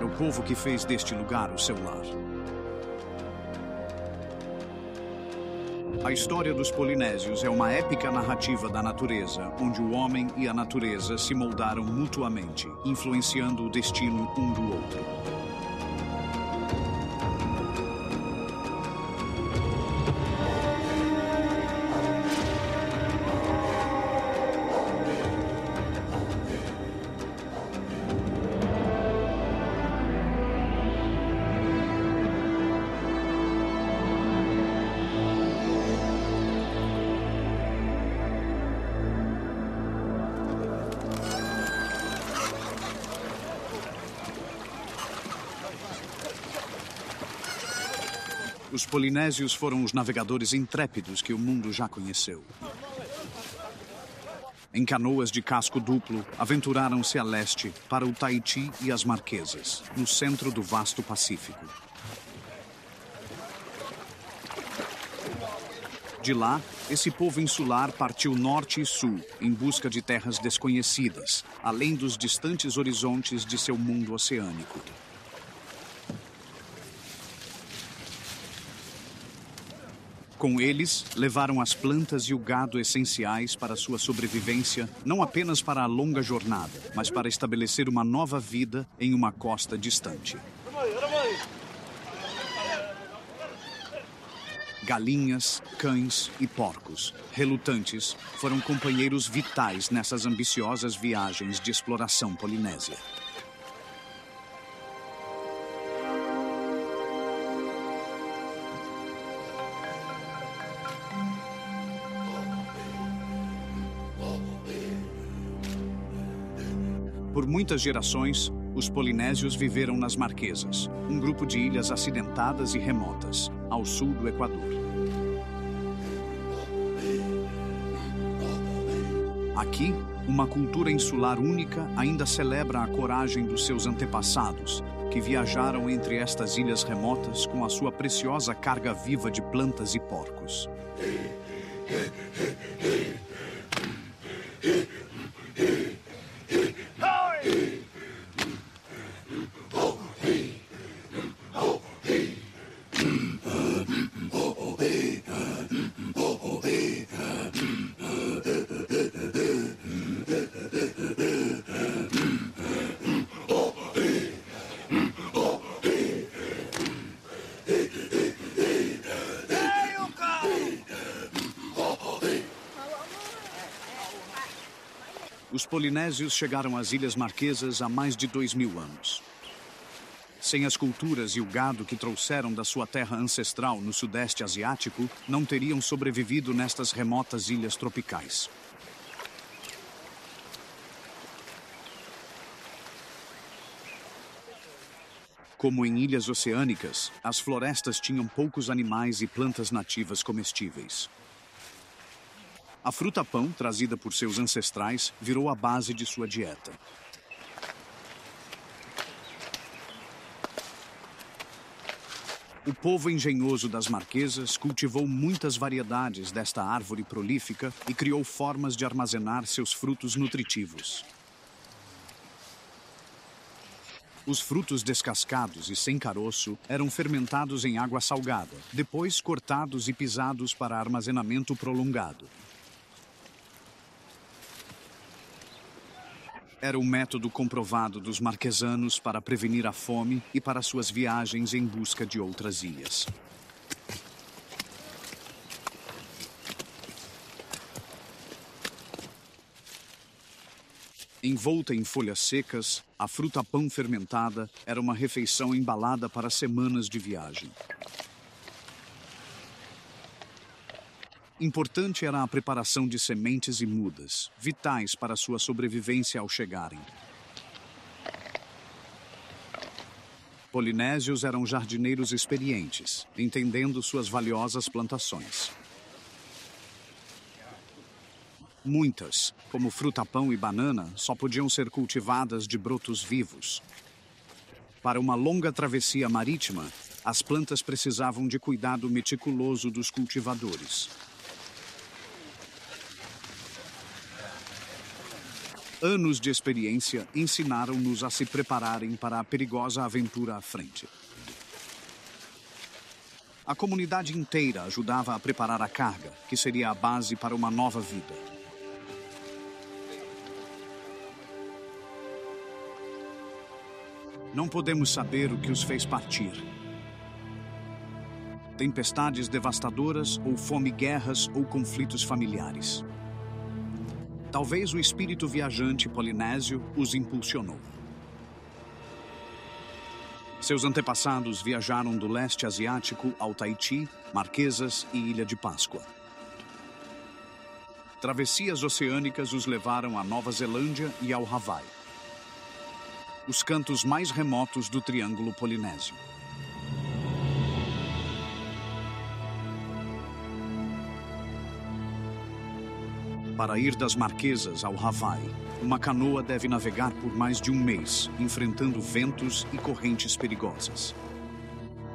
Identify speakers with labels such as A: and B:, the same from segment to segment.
A: para o povo que fez deste lugar o seu lar. A história dos polinésios é uma épica narrativa da natureza, onde o homem e a natureza se moldaram mutuamente, influenciando o destino um do outro. Os polinésios foram os navegadores intrépidos que o mundo já conheceu. Em canoas de casco duplo, aventuraram-se a leste para o Tahiti e as Marquesas, no centro do vasto Pacífico. De lá, esse povo insular partiu norte e sul, em busca de terras desconhecidas, além dos distantes horizontes de seu mundo oceânico. Com eles, levaram as plantas e o gado essenciais para sua sobrevivência, não apenas para a longa jornada, mas para estabelecer uma nova vida em uma costa distante. Galinhas, cães e porcos, relutantes, foram companheiros vitais nessas ambiciosas viagens de exploração polinésia. Por muitas gerações, os polinésios viveram nas Marquesas, um grupo de ilhas acidentadas e remotas, ao sul do Equador. Aqui, uma cultura insular única ainda celebra a coragem dos seus antepassados, que viajaram entre estas ilhas remotas com a sua preciosa carga viva de plantas e porcos. Os polinésios chegaram às Ilhas Marquesas há mais de 2000 anos. Sem as culturas e o gado que trouxeram da sua terra ancestral no Sudeste Asiático, não teriam sobrevivido nestas remotas ilhas tropicais. Como em ilhas oceânicas, as florestas tinham poucos animais e plantas nativas comestíveis. A fruta-pão, trazida por seus ancestrais, virou a base de sua dieta. O povo engenhoso das Marquesas cultivou muitas variedades desta árvore prolífica e criou formas de armazenar seus frutos nutritivos. Os frutos descascados e sem caroço eram fermentados em água salgada, depois cortados e pisados para armazenamento prolongado. Era um método comprovado dos marquesanos para prevenir a fome e para suas viagens em busca de outras ilhas. Envolta em folhas secas, a fruta-pão fermentada era uma refeição embalada para semanas de viagem. Importante era a preparação de sementes e mudas, vitais para sua sobrevivência ao chegarem. Polinésios eram jardineiros experientes, entendendo suas valiosas plantações. Muitas, como fruta-pão e banana, só podiam ser cultivadas de brotos vivos. Para uma longa travessia marítima, as plantas precisavam de cuidado meticuloso dos cultivadores. Anos de experiência ensinaram-nos a se prepararem para a perigosa aventura à frente. A comunidade inteira ajudava a preparar a carga, que seria a base para uma nova vida. Não podemos saber o que os fez partir. Tempestades devastadoras, ou fome, guerras ou conflitos familiares. Talvez o espírito viajante polinésio os impulsionou. Seus antepassados viajaram do leste asiático ao Tahiti, Marquesas e Ilha de Páscoa. Travessias oceânicas os levaram à Nova Zelândia e ao Havaí, os cantos mais remotos do Triângulo Polinésio. Para ir das Marquesas ao Havaí, uma canoa deve navegar por mais de um mês, enfrentando ventos e correntes perigosas.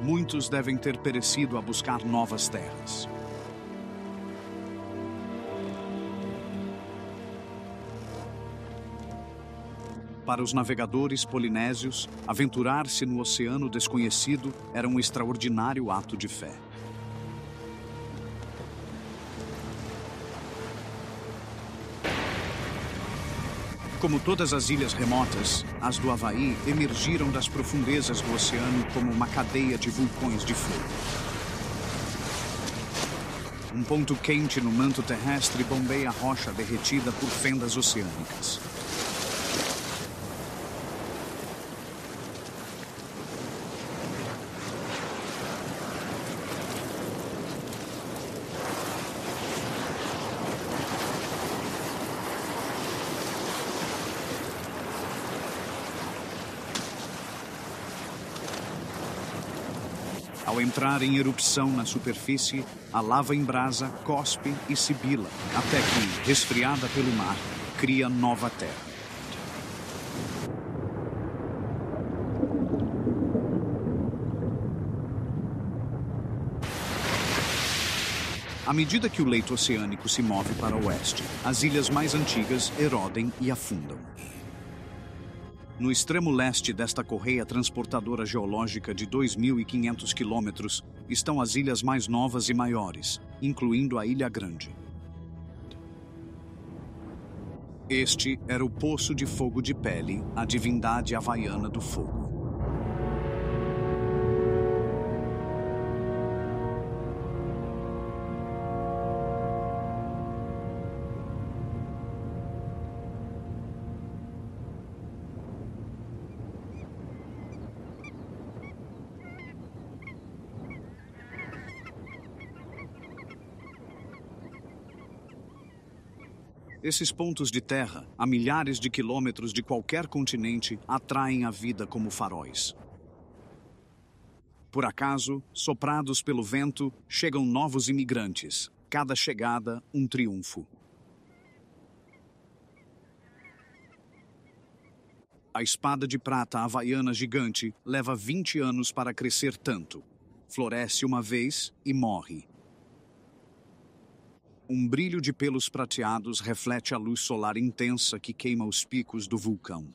A: Muitos devem ter perecido a buscar novas terras. Para os navegadores polinésios, aventurar-se no oceano desconhecido era um extraordinário ato de fé. Como todas as ilhas remotas, as do Havaí emergiram das profundezas do oceano como uma cadeia de vulcões de fogo. Um ponto quente no manto terrestre bombeia a rocha derretida por fendas oceânicas. Ao entrar em erupção na superfície, a lava embrasa, cospe e sibila, até que, resfriada pelo mar, cria nova terra. À medida que o leito oceânico se move para o oeste, as ilhas mais antigas erodem e afundam. No extremo leste desta correia transportadora geológica de 2.500 quilômetros estão as ilhas mais novas e maiores, incluindo a Ilha Grande. Este era o Poço de Fogo de Pele, a divindade havaiana do fogo. Esses pontos de terra, a milhares de quilômetros de qualquer continente, atraem a vida como faróis. Por acaso, soprados pelo vento, chegam novos imigrantes. Cada chegada, um triunfo. A espada de prata havaiana gigante leva 20 anos para crescer tanto. Floresce uma vez e morre. Um brilho de pelos prateados reflete a luz solar intensa que queima os picos do vulcão.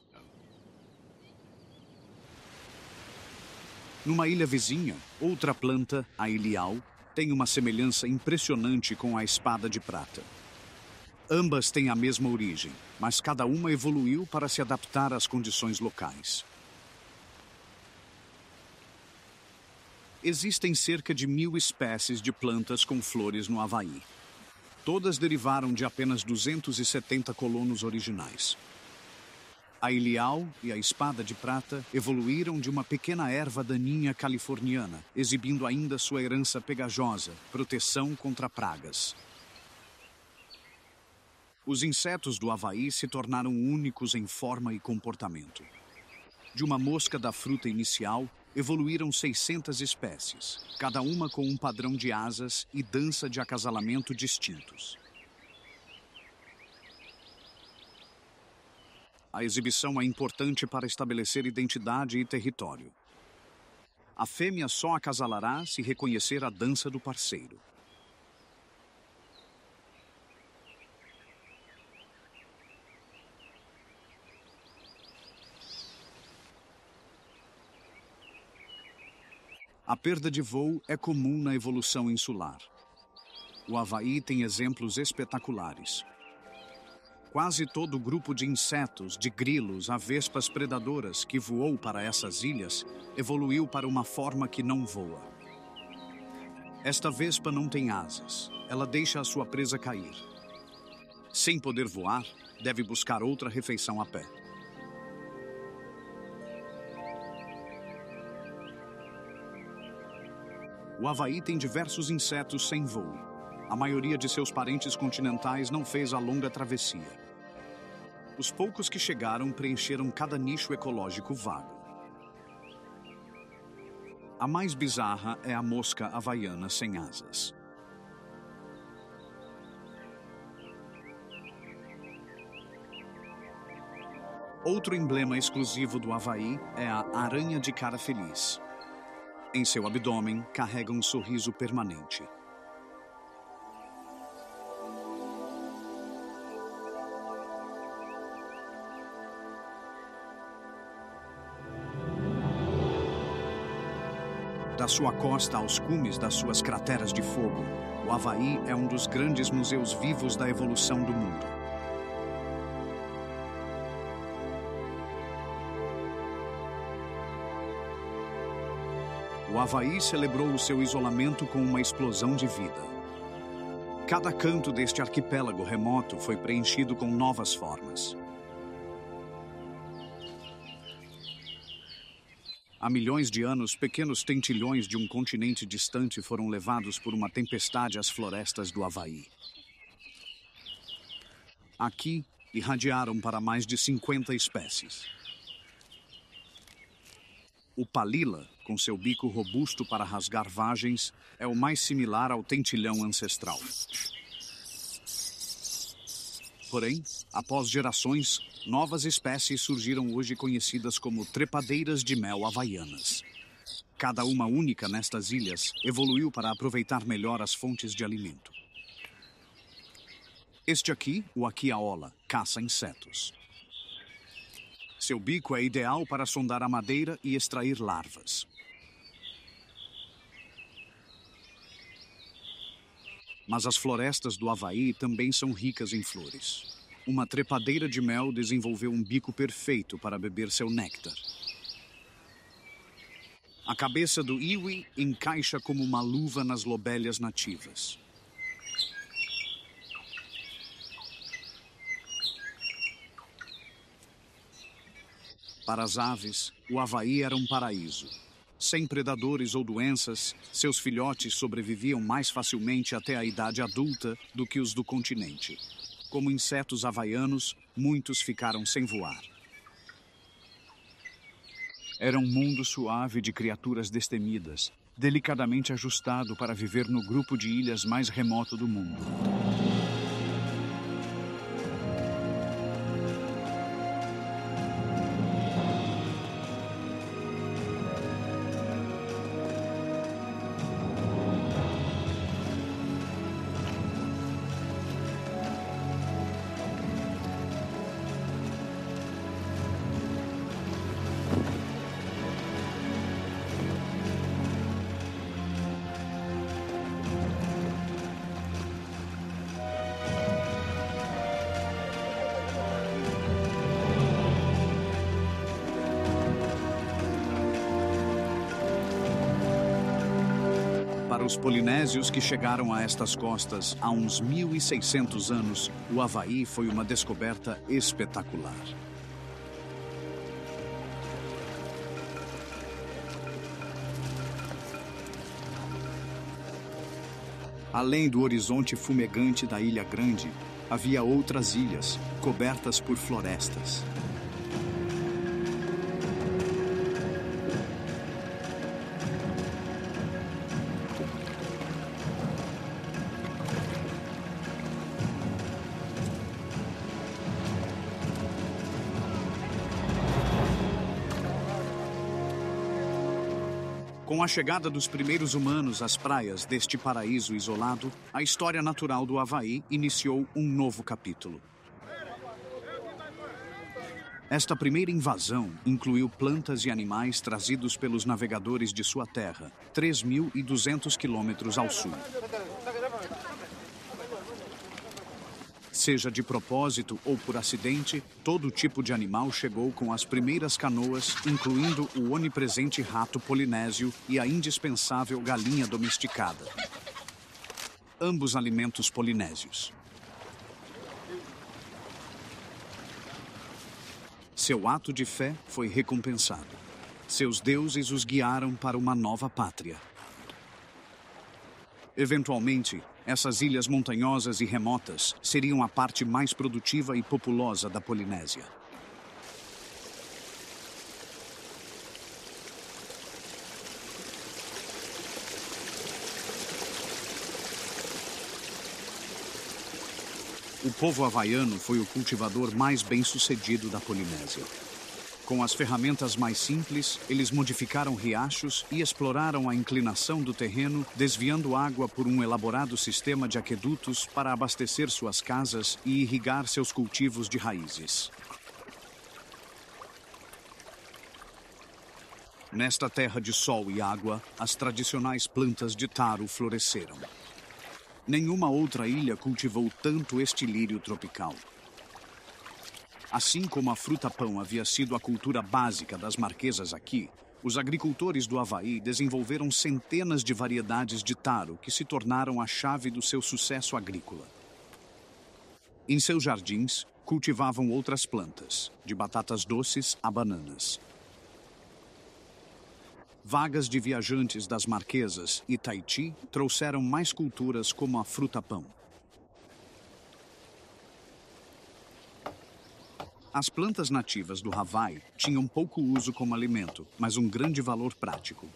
A: Numa ilha vizinha, outra planta, a ilial, tem uma semelhança impressionante com a espada de prata. Ambas têm a mesma origem, mas cada uma evoluiu para se adaptar às condições locais. Existem cerca de 1.000 espécies de plantas com flores no Havaí. Todas derivaram de apenas 270 colonos originais. A ilial e a espada de prata evoluíram de uma pequena erva daninha californiana, exibindo ainda sua herança pegajosa, proteção contra pragas. Os insetos do Havaí se tornaram únicos em forma e comportamento. De uma mosca da fruta inicial, evoluíram 600 espécies, cada uma com um padrão de asas e dança de acasalamento distintos. A exibição é importante para estabelecer identidade e território. A fêmea só acasalará se reconhecer a dança do parceiro. A perda de voo é comum na evolução insular. O Havaí tem exemplos espetaculares. Quase todo o grupo de insetos, de grilos a vespas predadoras que voou para essas ilhas evoluiu para uma forma que não voa. Esta vespa não tem asas, ela deixa a sua presa cair. Sem poder voar, deve buscar outra refeição a pé. O Havaí tem diversos insetos sem voo. A maioria de seus parentes continentais não fez a longa travessia. Os poucos que chegaram preencheram cada nicho ecológico vago. A mais bizarra é a mosca havaiana sem asas. Outro emblema exclusivo do Havaí é a aranha de cara feliz. Em seu abdômen, carrega um sorriso permanente. Da sua costa aos cumes das suas crateras de fogo, o Havaí é um dos grandes museus vivos da evolução do mundo. O Havaí celebrou o seu isolamento com uma explosão de vida. Cada canto deste arquipélago remoto foi preenchido com novas formas. Há milhões de anos, pequenos tentilhões de um continente distante foram levados por uma tempestade às florestas do Havaí. Aqui, irradiaram para mais de 50 espécies. O palila, com seu bico robusto para rasgar vagens, é o mais similar ao tentilhão ancestral. Porém, após gerações, novas espécies surgiram hoje conhecidas como trepadeiras de mel havaianas. Cada uma única nestas ilhas evoluiu para aproveitar melhor as fontes de alimento. Este aqui, o aquiaola, caça insetos. Seu bico é ideal para sondar a madeira e extrair larvas. Mas as florestas do Havaí também são ricas em flores. Uma trepadeira de mel desenvolveu um bico perfeito para beber seu néctar. A cabeça do iwi encaixa como uma luva nas lobélias nativas. Para as aves, o Havaí era um paraíso. Sem predadores ou doenças, seus filhotes sobreviviam mais facilmente até a idade adulta do que os do continente. Como insetos havaianos, muitos ficaram sem voar. Era um mundo suave de criaturas destemidas, delicadamente ajustado para viver no grupo de ilhas mais remoto do mundo. Para os polinésios que chegaram a estas costas há uns 1.600 anos, o Havaí foi uma descoberta espetacular. Além do horizonte fumegante da Ilha Grande, havia outras ilhas, cobertas por florestas. Com a chegada dos primeiros humanos às praias deste paraíso isolado, a história natural do Havaí iniciou um novo capítulo. Esta primeira invasão incluiu plantas e animais trazidos pelos navegadores de sua terra, 3.200 quilômetros ao sul. Seja de propósito ou por acidente, todo tipo de animal chegou com as primeiras canoas, incluindo o onipresente rato polinésio e a indispensável galinha domesticada. Ambos alimentos polinésios. Seu ato de fé foi recompensado. Seus deuses os guiaram para uma nova pátria. Eventualmente, essas ilhas montanhosas e remotas seriam a parte mais produtiva e populosa da Polinésia. O povo havaiano foi o cultivador mais bem-sucedido da Polinésia. Com as ferramentas mais simples, eles modificaram riachos e exploraram a inclinação do terreno, desviando água por um elaborado sistema de aquedutos para abastecer suas casas e irrigar seus cultivos de raízes. Nesta terra de sol e água, as tradicionais plantas de taro floresceram. Nenhuma outra ilha cultivou tanto este lírio tropical. Assim como a fruta-pão havia sido a cultura básica das marquesas aqui, os agricultores do Havaí desenvolveram centenas de variedades de taro que se tornaram a chave do seu sucesso agrícola. Em seus jardins, cultivavam outras plantas, de batatas doces a bananas. Vagas de viajantes das Marquesas e Tahiti trouxeram mais culturas como a fruta-pão. As plantas nativas do Havaí tinham pouco uso como alimento, mas um grande valor prático.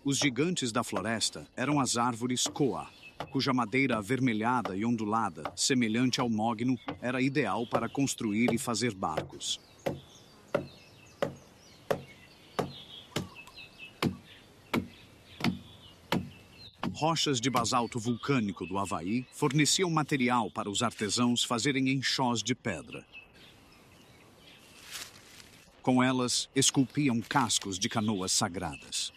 A: Os gigantes da floresta eram as árvores koa, cuja madeira avermelhada e ondulada, semelhante ao mogno, era ideal para construir e fazer barcos. Rochas de basalto vulcânico do Havaí forneciam material para os artesãos fazerem enxós de pedra. Com elas, esculpiam cascos de canoas sagradas.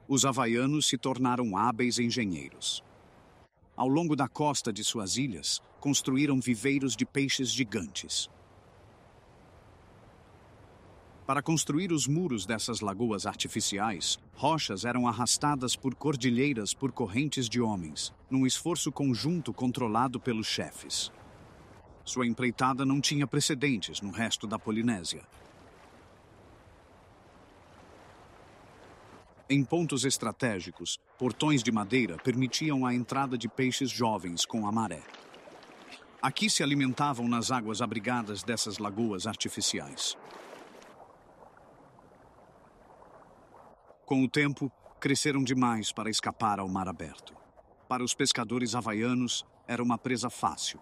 A: Os havaianos se tornaram hábeis engenheiros. Ao longo da costa de suas ilhas, construíram viveiros de peixes gigantes. Para construir os muros dessas lagoas artificiais, rochas eram arrastadas por cordilheiras por correntes de homens, num esforço conjunto controlado pelos chefes. Sua empreitada não tinha precedentes no resto da Polinésia. Em pontos estratégicos, portões de madeira permitiam a entrada de peixes jovens com a maré. Aqui se alimentavam nas águas abrigadas dessas lagoas artificiais. Com o tempo, cresceram demais para escapar ao mar aberto. Para os pescadores havaianos, era uma presa fácil.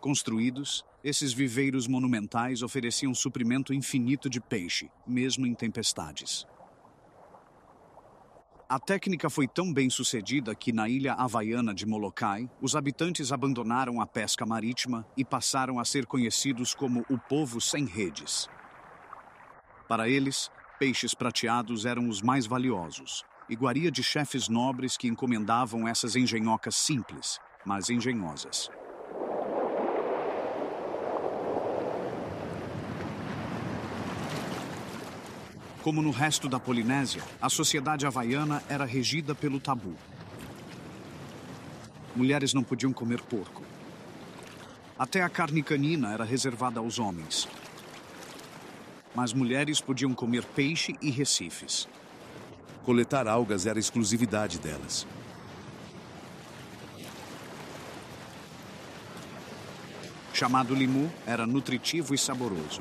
A: Construídos, esses viveiros monumentais ofereciam suprimento infinito de peixe, mesmo em tempestades. A técnica foi tão bem sucedida que na ilha havaiana de Molokai, os habitantes abandonaram a pesca marítima e passaram a ser conhecidos como o povo sem redes. Para eles, peixes prateados eram os mais valiosos, iguaria de chefes nobres que encomendavam essas engenhocas simples, mas engenhosas. Como no resto da Polinésia, a sociedade havaiana era regida pelo tabu. Mulheres não podiam comer porco. Até a carne canina era reservada aos homens. Mas mulheres podiam comer peixe e recifes.
B: Coletar algas era exclusividade delas.
A: Chamado limu, era nutritivo e saboroso.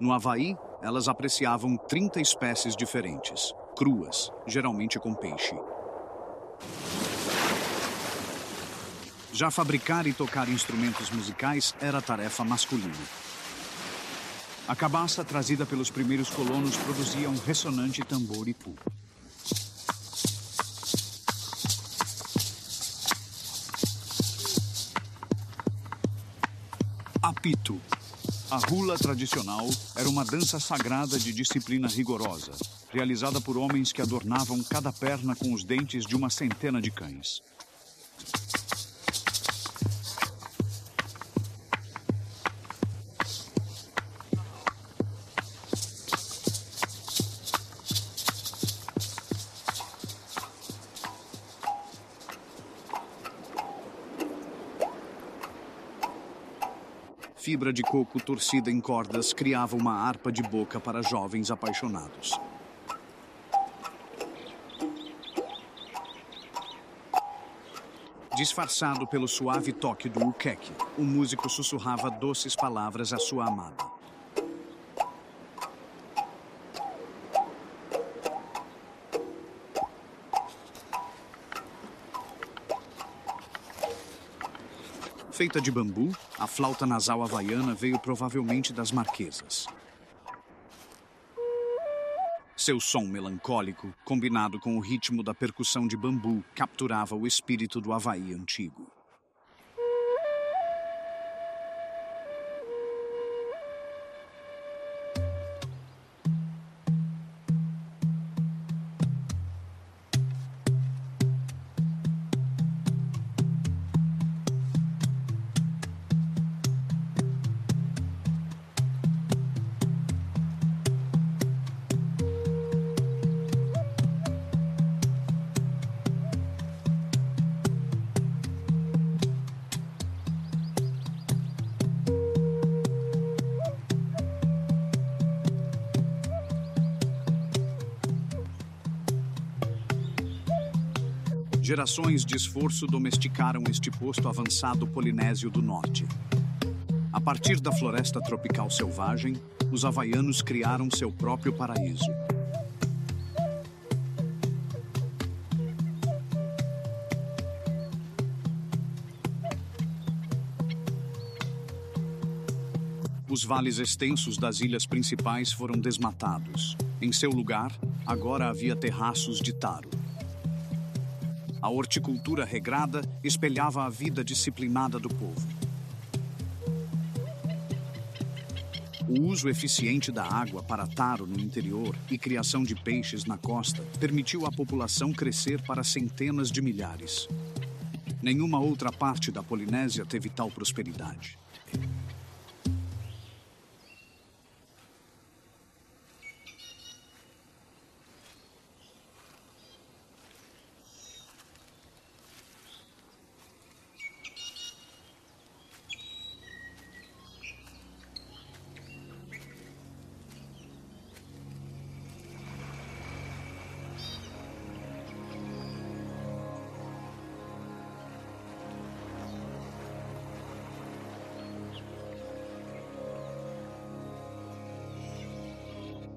A: No Havaí, elas apreciavam 30 espécies diferentes, cruas, geralmente com peixe. Já fabricar e tocar instrumentos musicais era tarefa masculina. A cabaça trazida pelos primeiros colonos produzia um ressonante tambor Ipu. Apito. A hula tradicional era uma dança sagrada de disciplina rigorosa, realizada por homens que adornavam cada perna com os dentes de uma centena de cães. Fibra de coco torcida em cordas criava uma harpa de boca para jovens apaixonados. Disfarçado pelo suave toque do uqueque, o músico sussurrava doces palavras à sua amada. Feita de bambu, a flauta nasal havaiana veio provavelmente das Marquesas. Seu som melancólico, combinado com o ritmo da percussão de bambu, capturava o espírito do Havaí antigo. Gerações de esforço domesticaram este posto avançado polinésio do norte. A partir da floresta tropical selvagem, os havaianos criaram seu próprio paraíso. Os vales extensos das ilhas principais foram desmatados. Em seu lugar, agora havia terraços de taro. A horticultura regrada espelhava a vida disciplinada do povo. O uso eficiente da água para taro no interior e criação de peixes na costa permitiu à população crescer para centenas de milhares. Nenhuma outra parte da Polinésia teve tal prosperidade.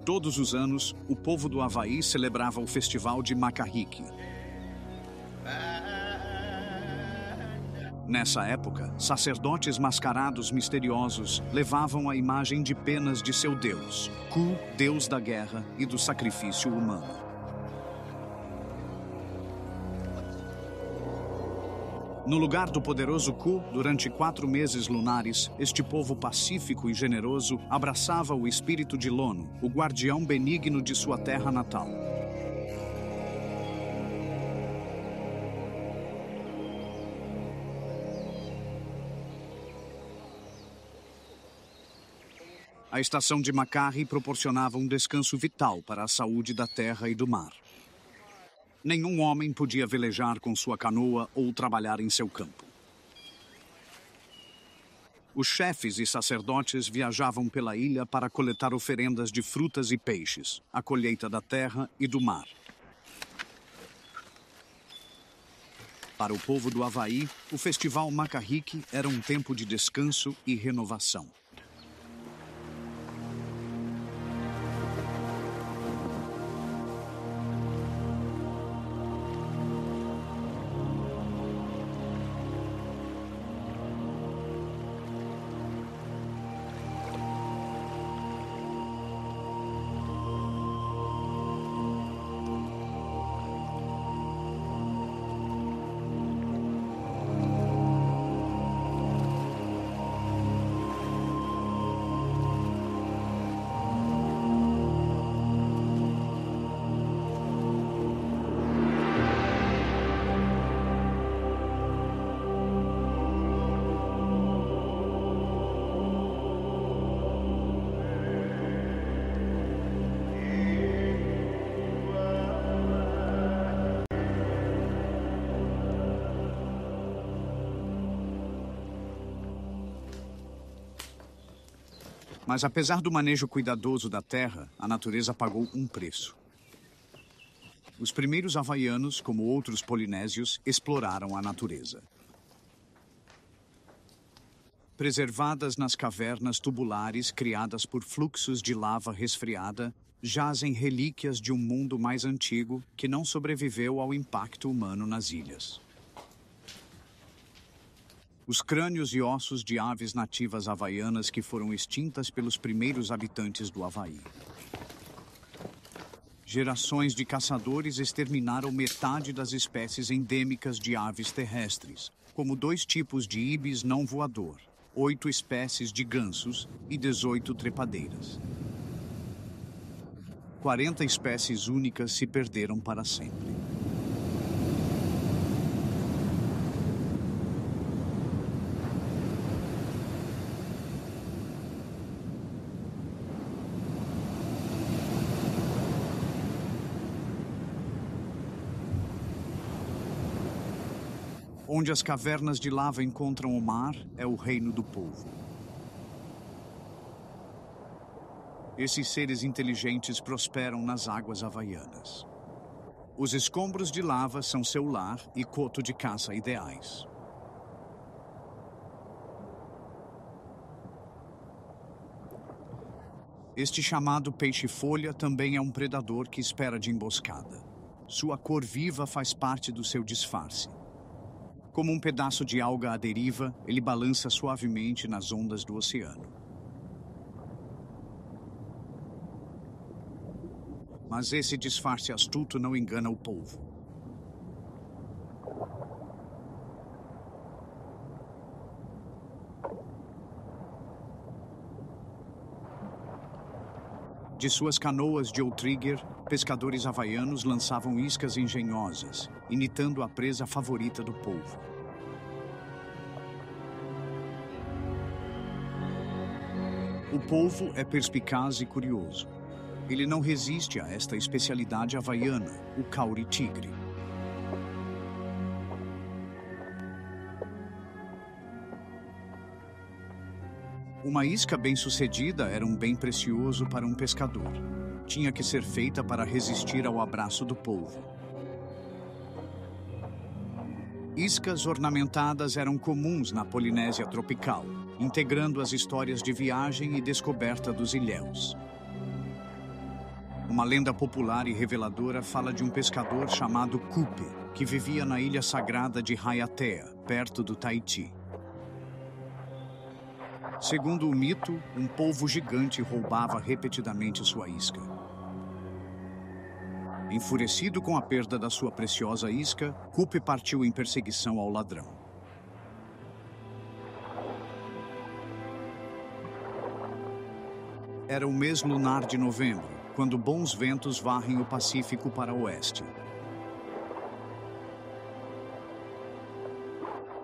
A: Todos os anos, o povo do Havaí celebrava o festival de Makahiki. Nessa época, sacerdotes mascarados misteriosos levavam a imagem de penas de seu deus, Ku, deus da guerra e do sacrifício humano. No lugar do poderoso Ku, durante 4 meses lunares, este povo pacífico e generoso abraçava o espírito de Lono, o guardião benigno de sua terra natal. A estação de Makahiki proporcionava um descanso vital para a saúde da terra e do mar. Nenhum homem podia velejar com sua canoa ou trabalhar em seu campo. Os chefes e sacerdotes viajavam pela ilha para coletar oferendas de frutas e peixes, a colheita da terra e do mar. Para o povo do Havaí, o Festival Makahiki era um tempo de descanso e renovação. Mas apesar do manejo cuidadoso da terra, a natureza pagou um preço. Os primeiros havaianos, como outros polinésios, exploraram a natureza. Preservadas nas cavernas tubulares criadas por fluxos de lava resfriada, jazem relíquias de um mundo mais antigo que não sobreviveu ao impacto humano nas ilhas. Os crânios e ossos de aves nativas havaianas que foram extintas pelos primeiros habitantes do Havaí. Gerações de caçadores exterminaram metade das espécies endêmicas de aves terrestres, como 2 tipos de ibis não voador, 8 espécies de gansos e 18 trepadeiras. 40 espécies únicas se perderam para sempre. Onde as cavernas de lava encontram o mar, é o reino do polvo. Esses seres inteligentes prosperam nas águas havaianas. Os escombros de lava são seu lar e coto de caça ideais. Este chamado peixe-folha também é um predador que espera de emboscada. Sua cor viva faz parte do seu disfarce. Como um pedaço de alga à deriva, ele balança suavemente nas ondas do oceano. Mas esse disfarce astuto não engana o polvo. De suas canoas de outrigger, pescadores havaianos lançavam iscas engenhosas, imitando a presa favorita do polvo. O polvo é perspicaz e curioso. Ele não resiste a esta especialidade havaiana, o cauri-tigre. Uma isca bem-sucedida era um bem precioso para um pescador. Tinha que ser feita para resistir ao abraço do polvo. Iscas ornamentadas eram comuns na Polinésia tropical, integrando as histórias de viagem e descoberta dos ilhéus. Uma lenda popular e reveladora fala de um pescador chamado Kupe, que vivia na ilha sagrada de Raiatea, perto do Tahiti. Segundo o mito, um polvo gigante roubava repetidamente sua isca. Enfurecido com a perda da sua preciosa isca, Kupe partiu em perseguição ao ladrão. Era o mês lunar de novembro, quando bons ventos varrem o Pacífico para o oeste.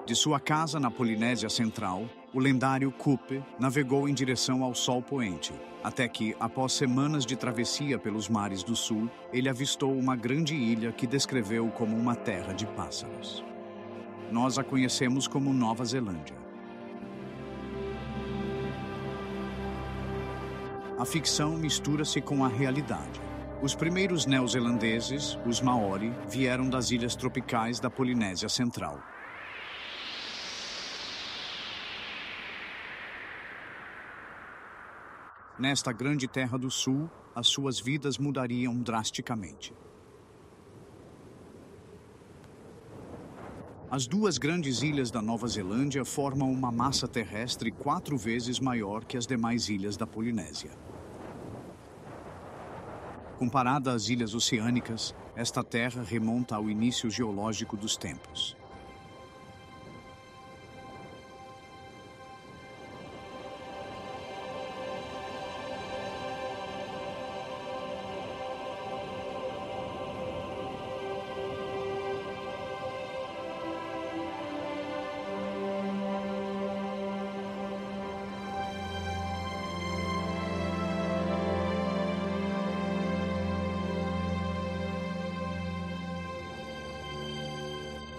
A: De sua casa na Polinésia Central, o lendário Kupe navegou em direção ao sol poente, até que, após semanas de travessia pelos mares do sul, ele avistou uma grande ilha que descreveu como uma terra de pássaros. Nós a conhecemos como Nova Zelândia. A ficção mistura-se com a realidade. Os primeiros neozelandeses, os Maori, vieram das ilhas tropicais da Polinésia Central. Nesta grande terra do sul, as suas vidas mudariam drasticamente. As 2 grandes ilhas da Nova Zelândia formam uma massa terrestre 4 vezes maior que as demais ilhas da Polinésia. Comparada às ilhas oceânicas, esta terra remonta ao início geológico dos tempos.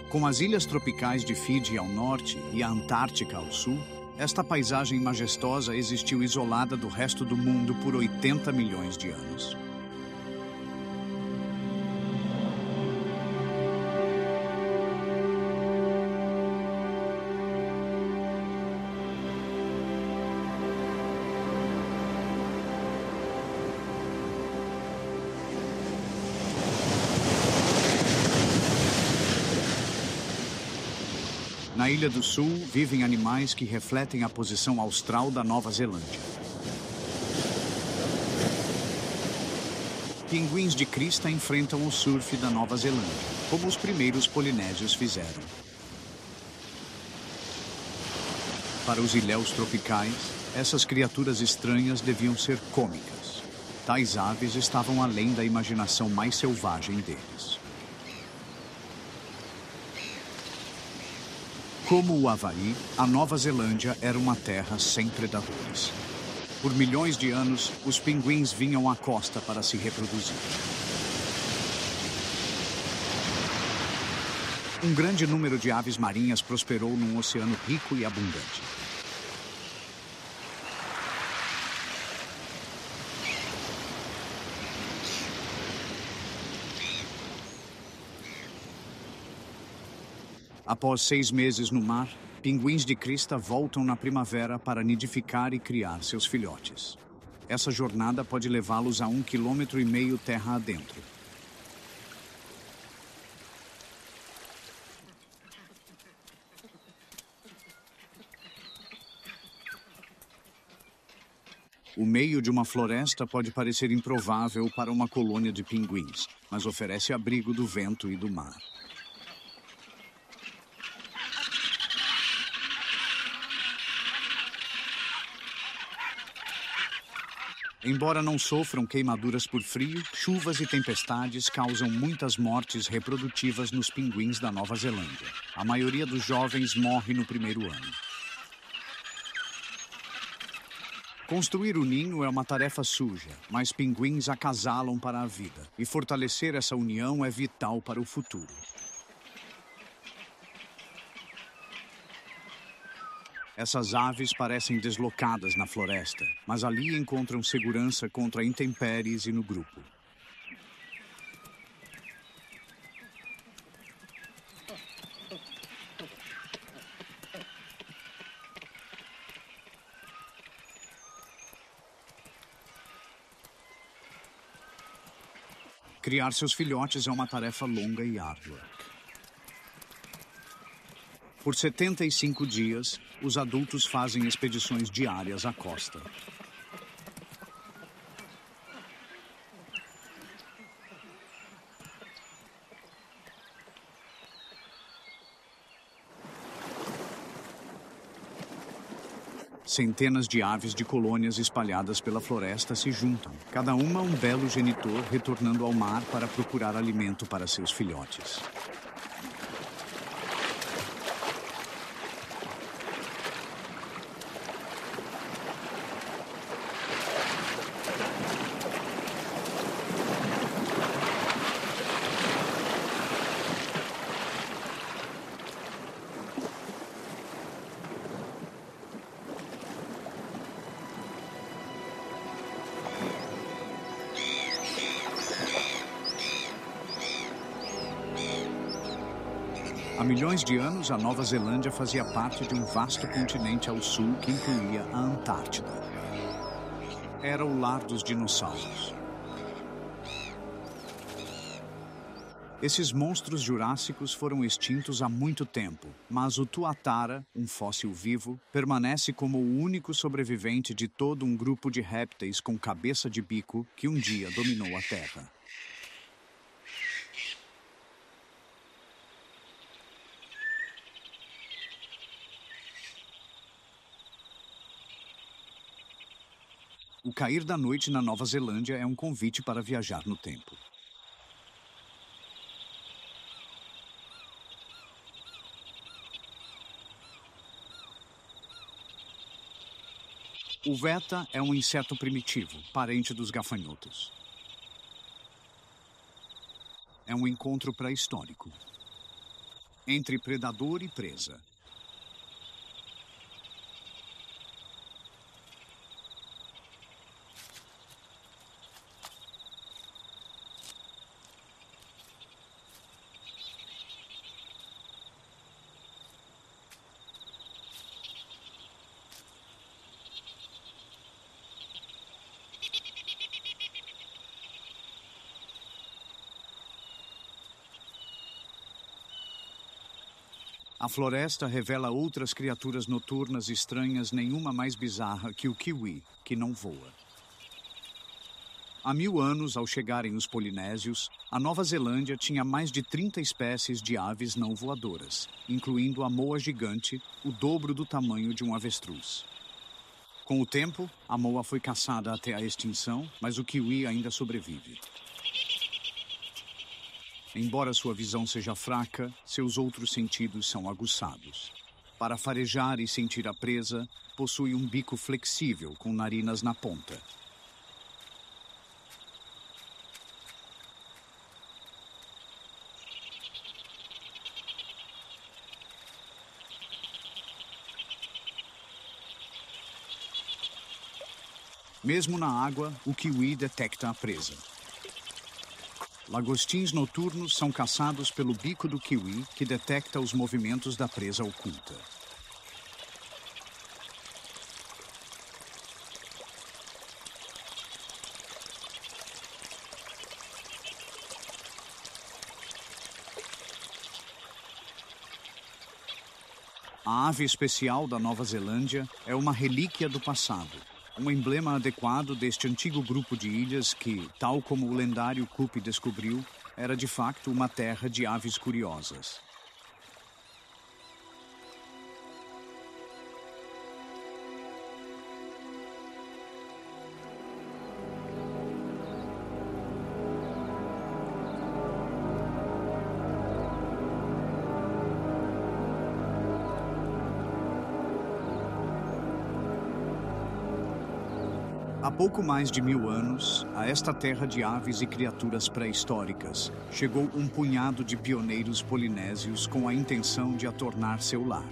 A: Com as ilhas tropicais de Fiji ao norte e a Antártica ao sul, Esta paisagem majestosa existiu isolada do resto do mundo por 80 milhões de anos. Na Ilha do Sul, vivem animais que refletem a posição austral da Nova Zelândia. Pinguins de crista enfrentam o surf da Nova Zelândia, como os primeiros polinésios fizeram. Para os ilhéus tropicais, essas criaturas estranhas deviam ser cômicas. Tais aves estavam além da imaginação mais selvagem deles. Como o Havaí, a Nova Zelândia era uma terra sem predadores. Por milhões de anos, os pinguins vinham à costa para se reproduzir. Um grande número de aves marinhas prosperou num oceano rico e abundante. Após 6 meses no mar, pinguins de crista voltam na primavera para nidificar e criar seus filhotes. Essa jornada pode levá-los a 1,5 km terra adentro. O meio de uma floresta pode parecer improvável para uma colônia de pinguins, mas oferece abrigo do vento e do mar. Embora não sofram queimaduras por frio, chuvas e tempestades causam muitas mortes reprodutivas nos pinguins da Nova Zelândia. A maioria dos jovens morre no primeiro ano. Construir o ninho é uma tarefa suja, mas pinguins acasalam para a vida, e fortalecer essa união é vital para o futuro. Essas aves parecem deslocadas na floresta, mas ali encontram segurança contra intempéries e no grupo. Criar seus filhotes é uma tarefa longa e árdua. Por 75 dias, os adultos fazem expedições diárias à costa. Centenas de aves de colônias espalhadas pela floresta se juntam, cada uma um belo genitor retornando ao mar para procurar alimento para seus filhotes. Há milhões de anos, a Nova Zelândia fazia parte de um vasto continente ao sul que incluía a Antártida. Era o lar dos dinossauros. Esses monstros jurássicos foram extintos há muito tempo, mas o tuatara, um fóssil vivo, permanece como o único sobrevivente de todo um grupo de répteis com cabeça de bico que um dia dominou a Terra. O cair da noite na Nova Zelândia é um convite para viajar no tempo. O veta é um inseto primitivo, parente dos gafanhotos. É um encontro pré-histórico entre predador e presa. A floresta revela outras criaturas noturnas estranhas, nenhuma mais bizarra que o kiwi, que não voa. Há 1000 anos, ao chegarem os polinésios, a Nova Zelândia tinha mais de 30 espécies de aves não voadoras, incluindo a moa gigante, o dobro do tamanho de um avestruz. Com o tempo, a moa foi caçada até a extinção, mas o kiwi ainda sobrevive. Embora sua visão seja fraca, seus outros sentidos são aguçados. Para farejar e sentir a presa, possui um bico flexível com narinas na ponta. Mesmo na água, o kiwi detecta a presa. Lagostins noturnos são caçados pelo bico do kiwi, que detecta os movimentos da presa oculta. A ave especial da Nova Zelândia é uma relíquia do passado. Um emblema adequado deste antigo grupo de ilhas que, tal como o lendário Cook descobriu, era de facto uma terra de aves curiosas. Há pouco mais de 1000 anos, a esta terra de aves e criaturas pré-históricas, chegou um punhado de pioneiros polinésios com a intenção de a tornar seu lar.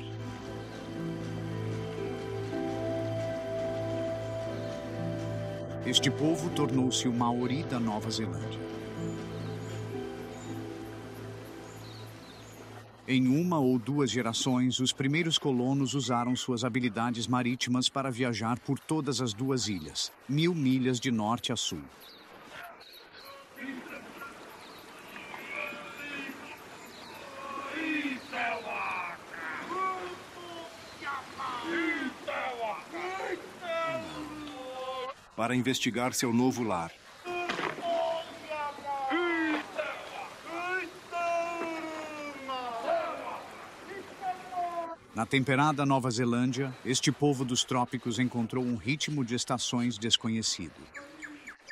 A: Este povo tornou-se o Maori da Nova Zelândia. Em 1 ou 2 gerações, os primeiros colonos usaram suas habilidades marítimas para viajar por todas as 2 ilhas, 1000 milhas de norte a sul.
B: Para investigar seu novo lar.
A: Na temperada Nova Zelândia, este povo dos trópicos encontrou um ritmo de estações desconhecido.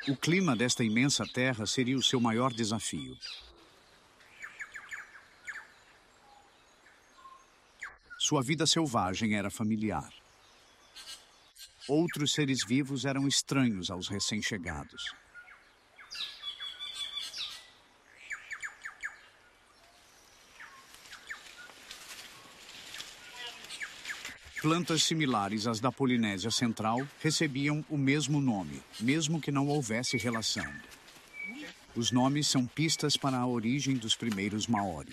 A: O clima desta imensa terra seria o seu maior desafio. Sua vida selvagem era familiar. Outros seres vivos eram estranhos aos recém-chegados. Plantas similares às da Polinésia Central recebiam o mesmo nome, mesmo que não houvesse relação. Os nomes são pistas para a origem dos primeiros Maori.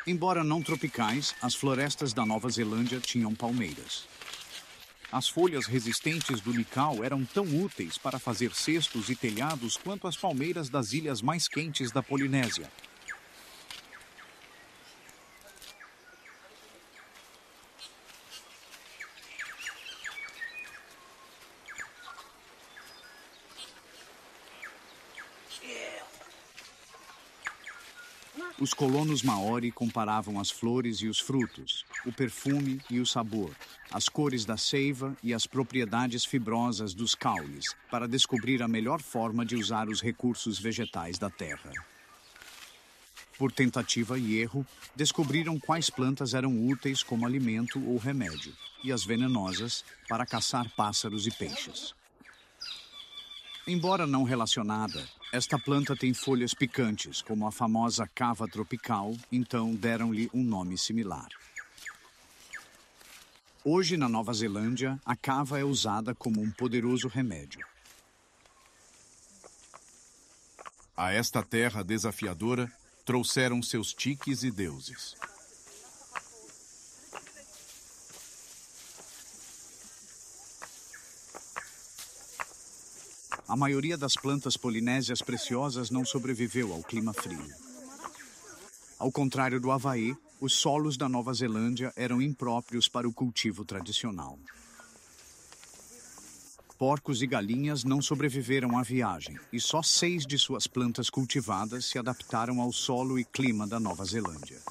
A: Embora não tropicais, as florestas da Nova Zelândia tinham palmeiras. As folhas resistentes do Nikau eram tão úteis para fazer cestos e telhados quanto as palmeiras das ilhas mais quentes da Polinésia. Os colonos Maori comparavam as flores e os frutos, o perfume e o sabor, as cores da seiva e as propriedades fibrosas dos caules, para descobrir a melhor forma de usar os recursos vegetais da terra. Por tentativa e erro, descobriram quais plantas eram úteis como alimento ou remédio, e as venenosas para caçar pássaros e peixes. Embora não relacionada, esta planta tem folhas picantes, como a famosa cava tropical, então deram-lhe um nome similar. Hoje, na Nova Zelândia, a cava é usada como um poderoso remédio.
B: A esta terra desafiadora, trouxeram seus tiques e deuses.
A: A maioria das plantas polinésias preciosas não sobreviveu ao clima frio. Ao contrário do Havaí, os solos da Nova Zelândia eram impróprios para o cultivo tradicional. Porcos e galinhas não sobreviveram à viagem, e só 6 de suas plantas cultivadas se adaptaram ao solo e clima da Nova Zelândia.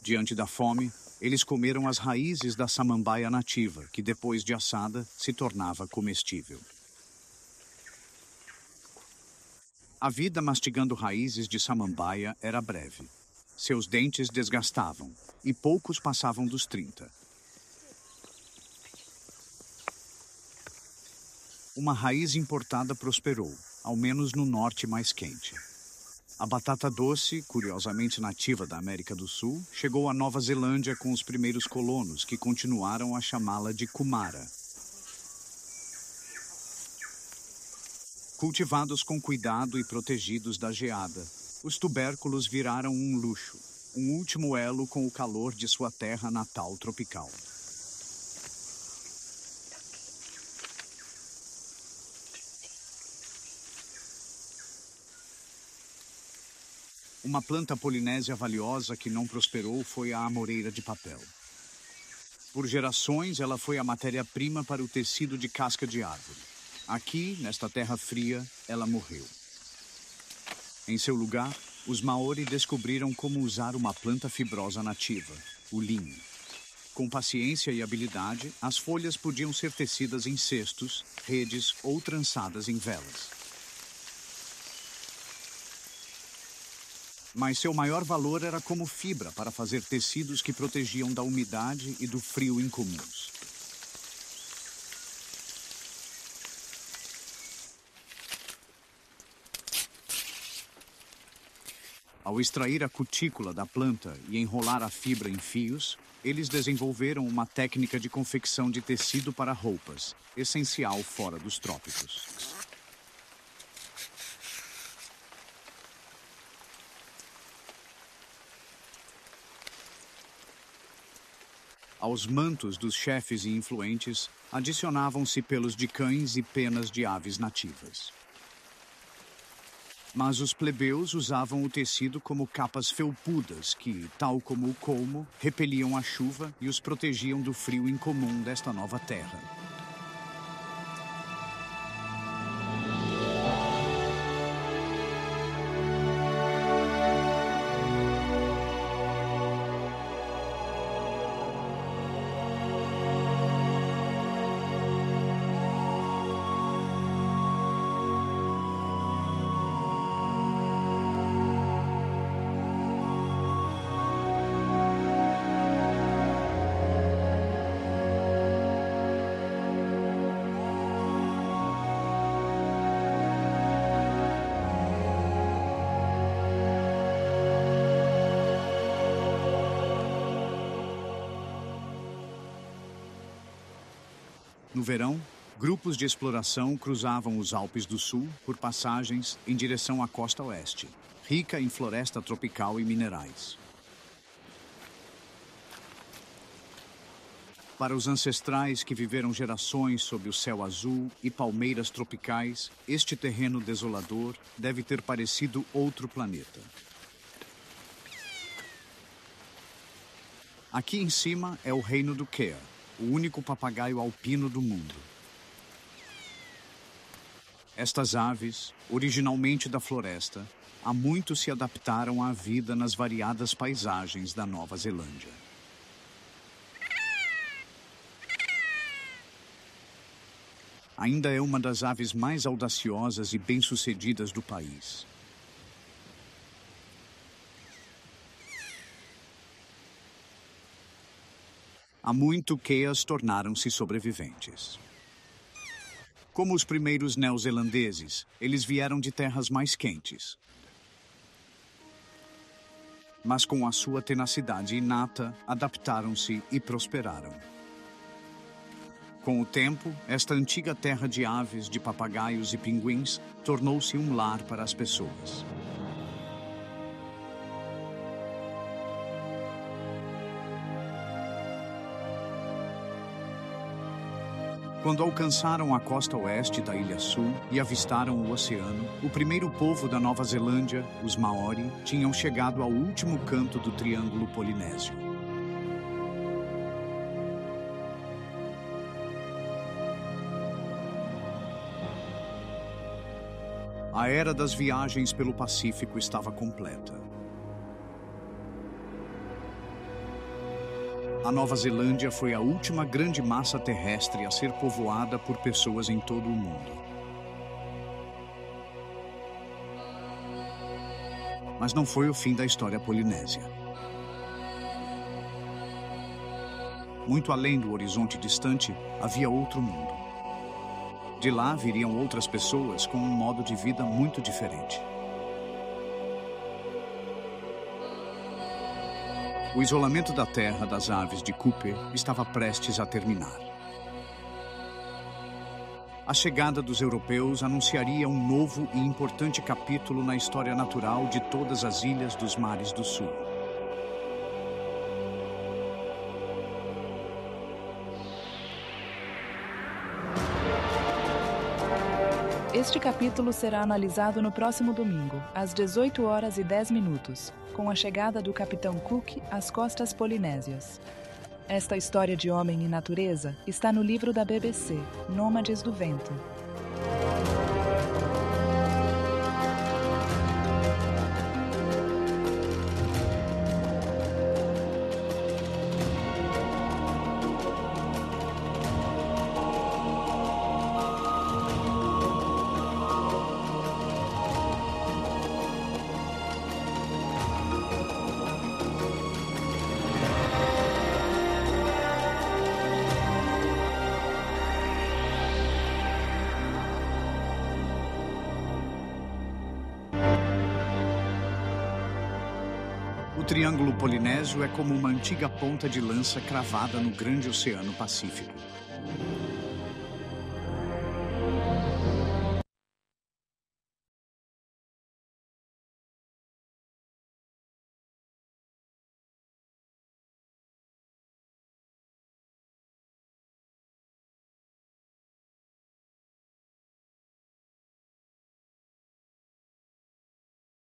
A: Diante da fome, eles comeram as raízes da samambaia nativa, que depois de assada se tornava comestível. A vida mastigando raízes de samambaia era breve. Seus dentes desgastavam, e poucos passavam dos 30. Uma raiz importada prosperou, ao menos no norte mais quente. A batata doce, curiosamente nativa da América do Sul, chegou à Nova Zelândia com os primeiros colonos, que continuaram a chamá-la de kumara. Cultivados com cuidado e protegidos da geada, os tubérculos viraram um luxo, um último elo com o calor de sua terra natal tropical. Uma planta polinésia valiosa que não prosperou foi a amoreira de papel. Por gerações, ela foi a matéria-prima para o tecido de casca de árvore. Aqui, nesta terra fria, ela morreu. Em seu lugar, os Maori descobriram como usar uma planta fibrosa nativa, o linho. Com paciência e habilidade, as folhas podiam ser tecidas em cestos, redes ou trançadas em velas. Mas seu maior valor era como fibra para fazer tecidos que protegiam da umidade e do frio incomuns. Ao extrair a cutícula da planta e enrolar a fibra em fios, eles desenvolveram uma técnica de confecção de tecido para roupas, essencial fora dos trópicos. Aos mantos dos chefes e influentes, adicionavam-se pelos de cães e penas de aves nativas. Mas os plebeus usavam o tecido como capas felpudas que, tal como o colmo, repeliam a chuva e os protegiam do frio incomum desta nova terra. No verão, grupos de exploração cruzavam os Alpes do Sul por passagens em direção à costa oeste, rica em floresta tropical e minerais. Para os ancestrais que viveram gerações sob o céu azul e palmeiras tropicais, este terreno desolador deve ter parecido outro planeta. Aqui em cima é o reino do Kea, o único papagaio alpino do mundo. Estas aves, originalmente da floresta, há muito se adaptaram à vida nas variadas paisagens da Nova Zelândia. Ainda é uma das aves mais audaciosas e bem-sucedidas do país. Há muito Keas tornaram-se sobreviventes. Como os primeiros neozelandeses, eles vieram de terras mais quentes. Mas com a sua tenacidade inata, adaptaram-se e prosperaram. Com o tempo, esta antiga terra de aves, de papagaios e pinguins tornou-se um lar para as pessoas. Quando alcançaram a costa oeste da Ilha Sul e avistaram o oceano, o primeiro povo da Nova Zelândia, os Maori, tinham chegado ao último canto do Triângulo Polinésio. A era das viagens pelo Pacífico estava completa. A Nova Zelândia foi a última grande massa terrestre a ser povoada por pessoas em todo o mundo. Mas não foi o fim da história polinésia. Muito além do horizonte distante, havia outro mundo. De lá viriam outras pessoas com um modo de vida muito diferente. O isolamento da terra das aves de Kupe estava prestes a terminar. A chegada dos europeus anunciaria um novo e importante capítulo na história natural de todas as ilhas dos mares do sul.
C: Este capítulo será analisado no próximo domingo, às 18h10, com a chegada do Capitão Cook às costas polinésias. Esta história de homem e natureza está no livro da BBC, Nômades do Vento.
A: O Triângulo Polinésio é como uma antiga ponta de lança cravada no grande Oceano Pacífico.